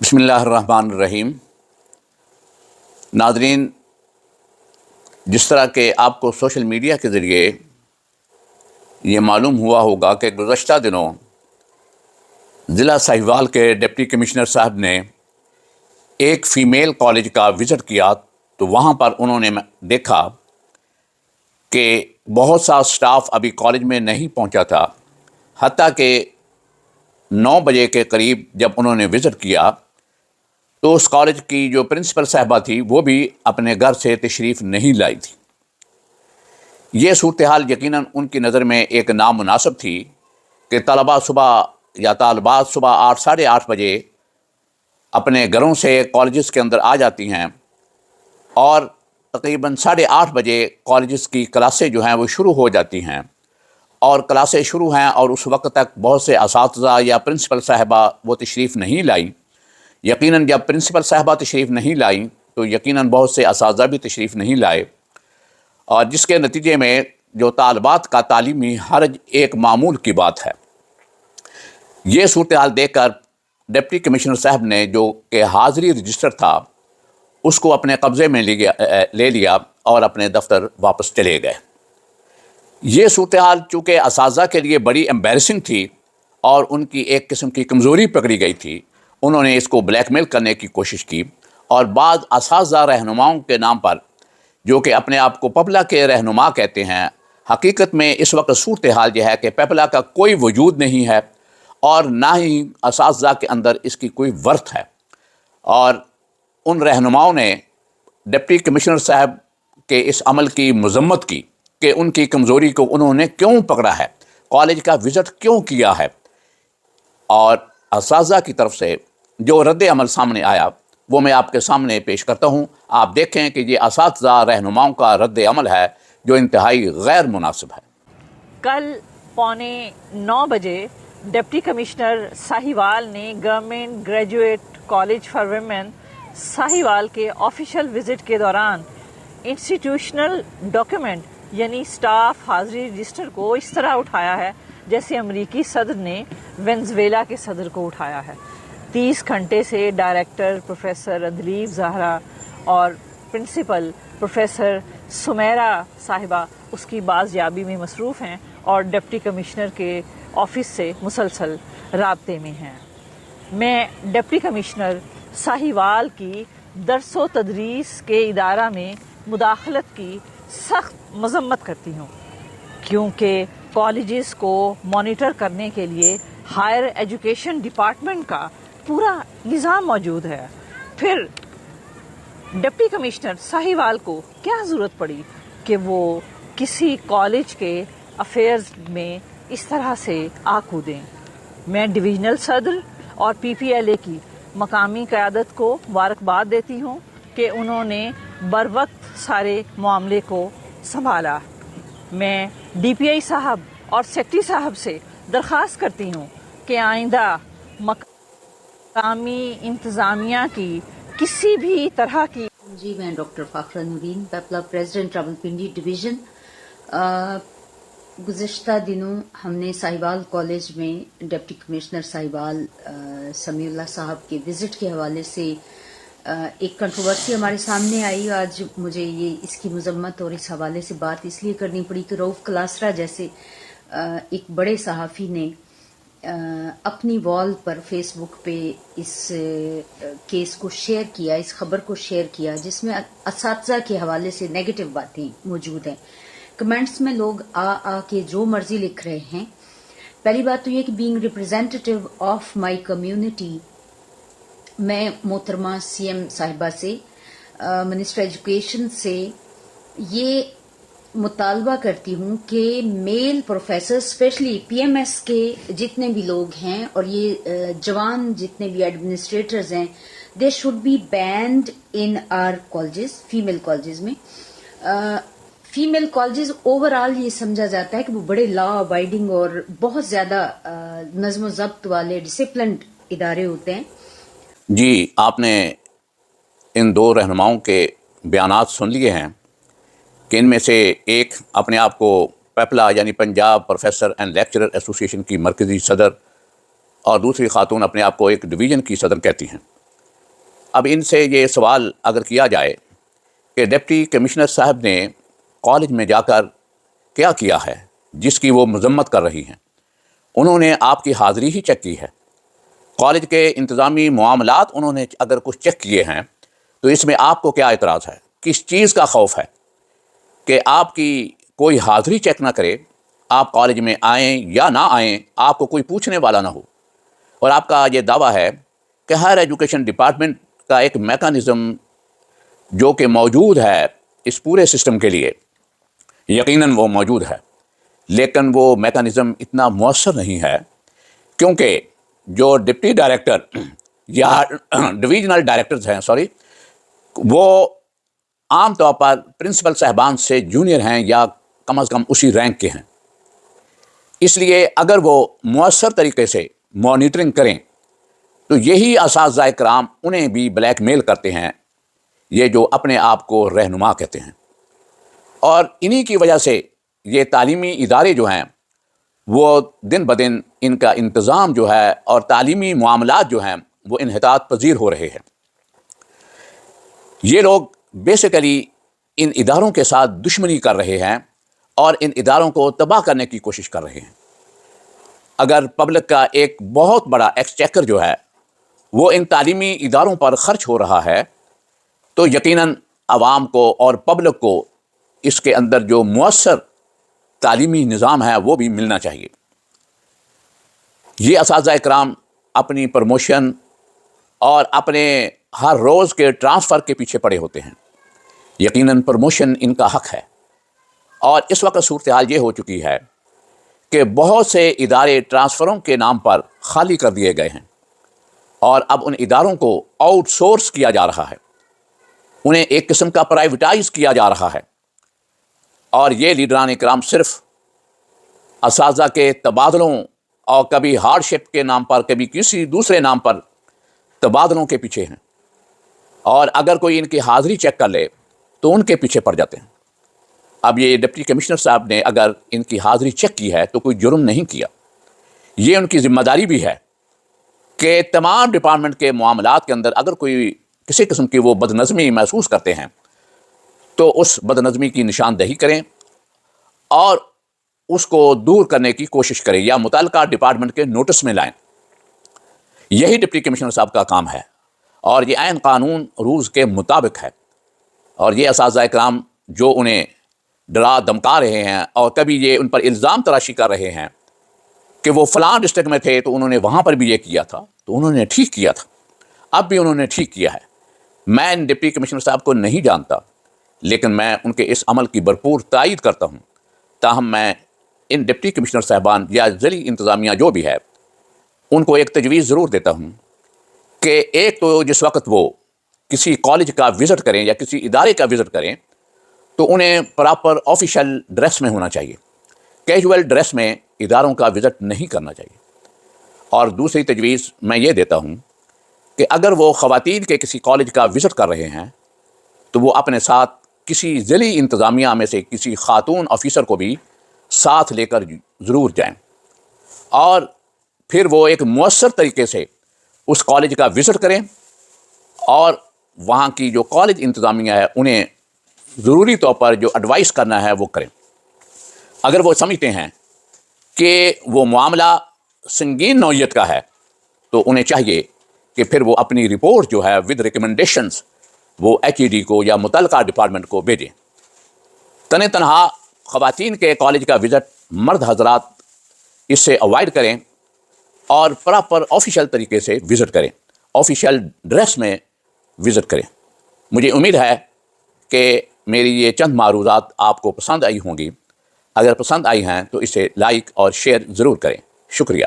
بسم اللہ الرحمن الرحیم۔ ناظرین، جس طرح کہ آپ کو سوشل میڈیا کے ذریعے یہ معلوم ہوا ہوگا کہ گزشتہ دنوں ضلع ساہیوال کے ڈپٹی کمشنر صاحب نے ایک فیمیل کالج کا وزٹ کیا تو وہاں پر انہوں نے دیکھا کہ بہت سا سٹاف ابھی کالج میں نہیں پہنچا تھا، حتیٰ کہ 9 بجے کے قریب جب انہوں نے وزٹ کیا تو اس کالج کی جو پرنسپل صاحبہ تھی وہ بھی اپنے گھر سے تشریف نہیں لائی تھی۔ یہ صورتحال یقیناً ان کی نظر میں ایک نامناسب تھی کہ طلباء صبح یا طالبات صبح 8 ساڑھے 8 بجے اپنے گھروں سے کالجز کے اندر آ جاتی ہیں اور تقریباً 8:30 بجے کالجز کی کلاسیں جو ہیں وہ شروع ہو جاتی ہیں، اور کلاسیں شروع ہیں اور اس وقت تک بہت سے اساتذہ یا پرنسپل صاحبہ وہ تشریف نہیں لائیں۔ یقیناً جب پرنسپل صاحبہ تشریف نہیں لائیں تو یقیناً بہت سے اساتذہ بھی تشریف نہیں لائے، اور جس کے نتیجے میں جو طالبات کا تعلیمی حرج ایک معمول کی بات ہے۔ یہ صورتحال دیکھ کر ڈپٹی کمشنر صاحب نے جو کہ حاضری رجسٹر تھا اس کو اپنے قبضے میں لے لیا اور اپنے دفتر واپس چلے گئے۔ یہ صورتحال چونکہ اساتذہ کے لیے بڑی امبیرسنگ تھی اور ان کی ایک قسم کی کمزوری پکڑی گئی تھی، انہوں نے اس کو بلیک میل کرنے کی کوشش کی، اور بعض اساتذہ رہنماؤں کے نام پر جو کہ اپنے آپ کو پپلا کے رہنما کہتے ہیں، حقیقت میں اس وقت صورتحال یہ ہے کہ پپلا کا کوئی وجود نہیں ہے اور نہ ہی اساتذہ کے اندر اس کی کوئی ورث ہے، اور ان رہنماؤں نے ڈپٹی کمشنر صاحب کے اس عمل کی مذمت کی کہ ان کی کمزوری کو انہوں نے کیوں پکڑا ہے، کالج کا وزٹ کیوں کیا ہے، اور اساتذہ کی طرف سے جو رد عمل سامنے آیا وہ میں آپ کے سامنے پیش کرتا ہوں۔ آپ دیکھیں کہ یہ اساتذہ رہنماؤں کا رد عمل ہے جو انتہائی غیر مناسب ہے۔ کل 8:45 بجے ڈپٹی کمشنر ساہیوال نے government graduate college for women Sahiwal کے آفیشیل وزٹ کے دوران انسٹیٹیوشنل ڈاکیومنٹ یعنی سٹاف حاضری رجسٹر کو اس طرح اٹھایا ہے جیسے امریکی صدر نے وینزویلا کے صدر کو اٹھایا ہے۔ 30 گھنٹے سے ڈائریکٹر پروفیسر ادلیب زہرا اور پرنسپل پروفیسر سمیرا صاحبہ اس کی بازیابی میں مصروف ہیں اور ڈپٹی کمشنر کے آفس سے مسلسل رابطے میں ہیں۔ میں ڈپٹی کمشنر ساہیوال کی درس و تدریس کے ادارہ میں مداخلت کی سخت مذمت کرتی ہوں، کیونکہ کالجز کو مانیٹر کرنے کے لیے ہائر ایجوکیشن ڈپارٹمنٹ کا پورا نظام موجود ہے۔ پھر ڈپٹی کمشنر ساہیوال کو کیا ضرورت پڑی کہ وہ کسی کالج کے افیئرز میں اس طرح سے آ کودیں؟ میں ڈویژنل صدر اور پی پی ایل اے کی مقامی قیادت کو مبارکباد دیتی ہوں کہ انہوں نے بروقت سارے معاملے کو سنبھالا۔ میں ڈی پی آئی صاحب اور سیکٹری صاحب سے درخواست کرتی ہوں کہ آئندہ مقامی انتظامیہ کی کسی بھی طرح کی جی، میں ڈاکٹر فاخرہ نورین، پیپلا پریزیڈنٹ راولپنڈی ڈویژن۔ گزشتہ دنوں ہم نے ساہیوال کالج میں deputy commissioner Sahiwal Samiullah صاحب کے وزٹ کے حوالے سے ایک کنٹروورسی ہمارے سامنے آئی۔ آج مجھے یہ اس کی مذمت اور اس حوالے سے بات اس لیے کرنی پڑی کہ روف کلاسرا جیسے ایک بڑے صحافی نے اپنی وال پر فیس بک پہ اس کیس کو شیئر کیا، اس خبر کو شیئر کیا جس میں اساتذہ کے حوالے سے نیگیٹو باتیں موجود ہیں۔ کمنٹس میں لوگ آ کے جو مرضی لکھ رہے ہیں۔ پہلی بات تو یہ کہ being representative of my community, میں محترمہ سی ایم صاحبہ سے، منسٹر ایجوکیشن سے یہ مطالبہ کرتی ہوں کہ male professor specially P M S کے جتنے بھی لوگ ہیں اور یہ جوان جتنے بھی ایڈمنسٹریٹرز ہیں، they should be banned in our colleges, female colleges میں۔ فیمیل کالجز اوور آل یہ سمجھا جاتا ہے کہ وہ بڑے لا ابائڈنگ اور بہت زیادہ نظم و ضبط والے ڈسپلنڈ ادارے ہوتے ہیں۔ جی، آپ نے ان 2 رہنماؤں کے بیانات سن لیے ہیں کہ ان میں سے ایک اپنے آپ کو پیپلا یعنی پنجاب پروفیسر اینڈ لیکچرر ایسوسی ایشن کی مرکزی صدر، اور دوسری خاتون اپنے آپ کو ایک ڈویژن کی صدر کہتی ہیں۔ اب ان سے یہ سوال اگر کیا جائے کہ ڈپٹی کمشنر صاحب نے کالج میں جا کر کیا کیا ہے جس کی وہ مذمت کر رہی ہیں؟ انہوں نے آپ کی حاضری ہی چیک کی ہے، کالج کے انتظامی معاملات انہوں نے اگر کچھ چیک کیے ہیں تو اس میں آپ کو کیا اعتراض ہے؟ کس چیز کا خوف ہے کہ آپ کی کوئی حاضری چیک نہ کرے، آپ کالج میں آئیں یا نہ آئیں آپ کو کوئی پوچھنے والا نہ ہو؟ اور آپ کا یہ دعویٰ ہے کہ ہر ایجوکیشن ڈپارٹمنٹ کا ایک میکانزم جو کہ موجود ہے اس پورے سسٹم کے لیے، یقیناً وہ موجود ہے، لیکن وہ میکانزم اتنا مؤثر نہیں ہے، کیونکہ جو ڈپٹی ڈائریکٹر یا ڈویژنل ڈائریکٹرز ہیں وہ عام طور پر پرنسپل صاحبان سے جونیئر ہیں یا کم از کم اسی رینک کے ہیں۔ اس لیے اگر وہ مؤثر طریقے سے مانیٹرنگ کریں تو یہی اساتذہ کرام انہیں بھی بلیک میل کرتے ہیں، یہ جو اپنے آپ کو رہنما کہتے ہیں، اور انہی کی وجہ سے یہ تعلیمی ادارے جو ہیں وہ دن بدن ان کا انتظام جو ہے اور تعلیمی معاملات جو ہیں وہ انحطاط پذیر ہو رہے ہیں۔ یہ لوگ بیسیکلی ان اداروں کے ساتھ دشمنی کر رہے ہیں اور ان اداروں کو تباہ کرنے کی کوشش کر رہے ہیں۔ اگر پبلک کا ایک بہت بڑا ایکسچیکر جو ہے وہ ان تعلیمی اداروں پر خرچ ہو رہا ہے تو یقیناً عوام کو اور پبلک کو اس کے اندر جو مؤثر تعلیمی نظام ہے وہ بھی ملنا چاہیے۔ یہ اساتذہ کرام اپنی پروموشن اور اپنے ہر روز کے ٹرانسفر کے پیچھے پڑے ہوتے ہیں، یقیناً پروموشن ان کا حق ہے، اور اس وقت صورتحال یہ ہو چکی ہے کہ بہت سے ادارے ٹرانسفروں کے نام پر خالی کر دیے گئے ہیں اور اب ان اداروں کو آؤٹ سورس کیا جا رہا ہے، انہیں ایک قسم کا پرائیویٹائز کیا جا رہا ہے، اور یہ لیڈران کرام صرف اساتذہ کے تبادلوں اور کبھی ہارڈ شپ کے نام پر کبھی کسی دوسرے نام پر تبادلوں کے پیچھے ہیں، اور اگر کوئی ان کی حاضری چیک کر لے تو ان کے پیچھے پڑ جاتے ہیں۔ اب یہ ڈپٹی کمشنر صاحب نے اگر ان کی حاضری چیک کی ہے تو کوئی جرم نہیں کیا، یہ ان کی ذمہ داری بھی ہے کہ تمام ڈپارٹمنٹ کے معاملات کے اندر اگر کوئی کسی قسم کی وہ بدنظمی محسوس کرتے ہیں تو اس بدنظمی کی نشاندہی کریں اور اس کو دور کرنے کی کوشش کریں یا متعلقہ ڈپارٹمنٹ کے نوٹس میں لائیں۔ یہی ڈپٹی کمشنر صاحب کا کام ہے اور یہ عین قانون رولز کے مطابق ہے، اور یہ اساتذہ کرام جو انہیں ڈرا دمکا رہے ہیں اور کبھی یہ ان پر الزام تراشی کر رہے ہیں کہ وہ فلاں ڈسٹرکٹ میں تھے تو انہوں نے وہاں پر بھی یہ کیا تھا، تو انہوں نے ٹھیک کیا تھا، اب بھی انہوں نے ٹھیک کیا ہے۔ میں ان ڈپٹی کمشنر صاحب کو نہیں جانتا، لیکن میں ان کے اس عمل کی بھرپور تائید کرتا ہوں، تاہم میں ان ڈپٹی کمشنر صاحبان یا ذیلی انتظامیہ جو بھی ہے ان کو ایک تجویز ضرور دیتا ہوں کہ ایک تو جس وقت وہ کسی کالج کا وزٹ کریں یا کسی ادارے کا وزٹ کریں تو انہیں پراپر آفیشل ڈریس میں ہونا چاہیے، کیجول ڈریس میں اداروں کا وزٹ نہیں کرنا چاہیے۔ اور دوسری تجویز میں یہ دیتا ہوں کہ اگر وہ خواتین کے کسی کالج کا وزٹ کر رہے ہیں تو وہ اپنے ساتھ کسی ذیلی انتظامیہ میں سے کسی خاتون آفیسر کو بھی ساتھ لے کر ضرور جائیں، اور پھر وہ ایک مؤثر طریقے سے اس کالج کا وزٹ کریں اور وہاں کی جو کالج انتظامیہ ہے انہیں ضروری طور پر جو ایڈوائس کرنا ہے وہ کریں۔ اگر وہ سمجھتے ہیں کہ وہ معاملہ سنگین نوعیت کا ہے تو انہیں چاہیے کہ پھر وہ اپنی رپورٹ جو ہے ود ریکمنڈیشنز وہ HED کو یا متعلقہ ڈپارٹمنٹ کو بھیجیں۔ تنہا خواتین کے کالج کا وزٹ مرد حضرات اس سے اوائڈ کریں اور پراپر آفیشل طریقے سے وزٹ کریں، آفیشل ڈریس میں وزٹ کریں۔ مجھے امید ہے کہ میری یہ چند معروضات آپ کو پسند آئی ہوں گی، اگر پسند آئی ہیں تو اسے لائک اور شیئر ضرور کریں۔ شکریہ۔